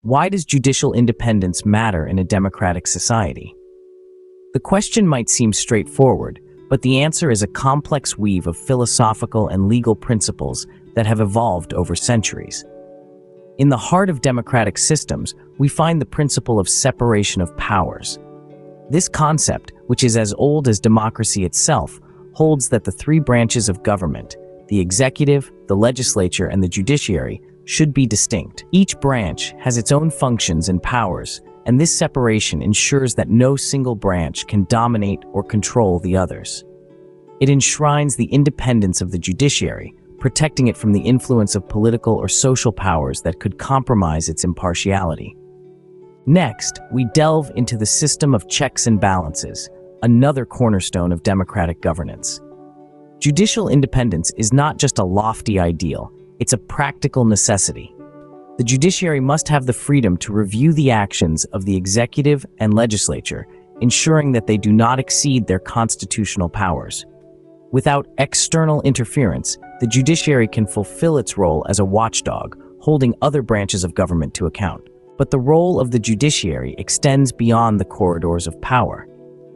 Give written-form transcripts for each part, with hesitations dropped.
Why does judicial independence matter in a democratic society? The question might seem straightforward, but the answer is a complex weave of philosophical and legal principles that have evolved over centuries. In the heart of democratic systems, we find the principle of separation of powers. This concept, which is as old as democracy itself, holds that the three branches of government, the executive, the legislature, and the judiciary, should be distinct. Each branch has its own functions and powers, and this separation ensures that no single branch can dominate or control the others. It enshrines the independence of the judiciary, protecting it from the influence of political or social powers that could compromise its impartiality. Next, we delve into the system of checks and balances, another cornerstone of democratic governance. Judicial independence is not just a lofty ideal, it's a practical necessity. The judiciary must have the freedom to review the actions of the executive and legislature, ensuring that they do not exceed their constitutional powers. Without external interference, the judiciary can fulfill its role as a watchdog, holding other branches of government to account. But the role of the judiciary extends beyond the corridors of power.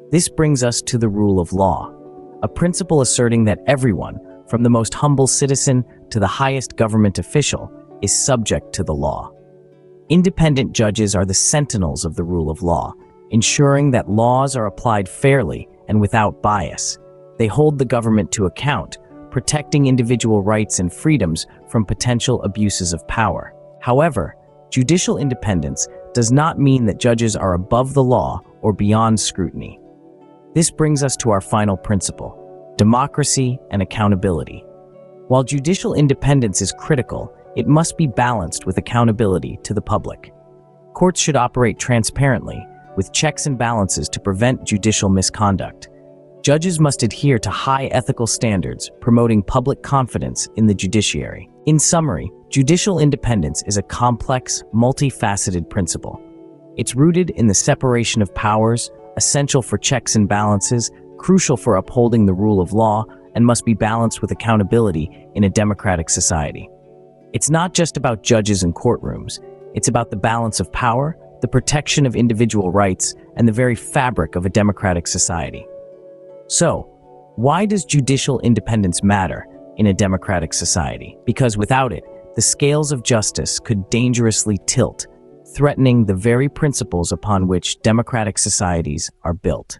This brings us to the rule of law, a principle asserting that everyone, from the most humble citizen to the highest government official, is subject to the law. Independent judges are the sentinels of the rule of law, ensuring that laws are applied fairly and without bias. They hold the government to account, protecting individual rights and freedoms from potential abuses of power. However, judicial independence does not mean that judges are above the law or beyond scrutiny. This brings us to our final principle: democracy and accountability. While judicial independence is critical, it must be balanced with accountability to the public. Courts should operate transparently, with checks and balances to prevent judicial misconduct. Judges must adhere to high ethical standards, promoting public confidence in the judiciary. In summary, judicial independence is a complex, multifaceted principle. It's rooted in the separation of powers, essential for checks and balances, crucial for upholding the rule of law, and must be balanced with accountability in a democratic society. It's not just about judges and courtrooms. It's about the balance of power, the protection of individual rights, and the very fabric of a democratic society. So, why does judicial independence matter in a democratic society? Because without it, the scales of justice could dangerously tilt, threatening the very principles upon which democratic societies are built.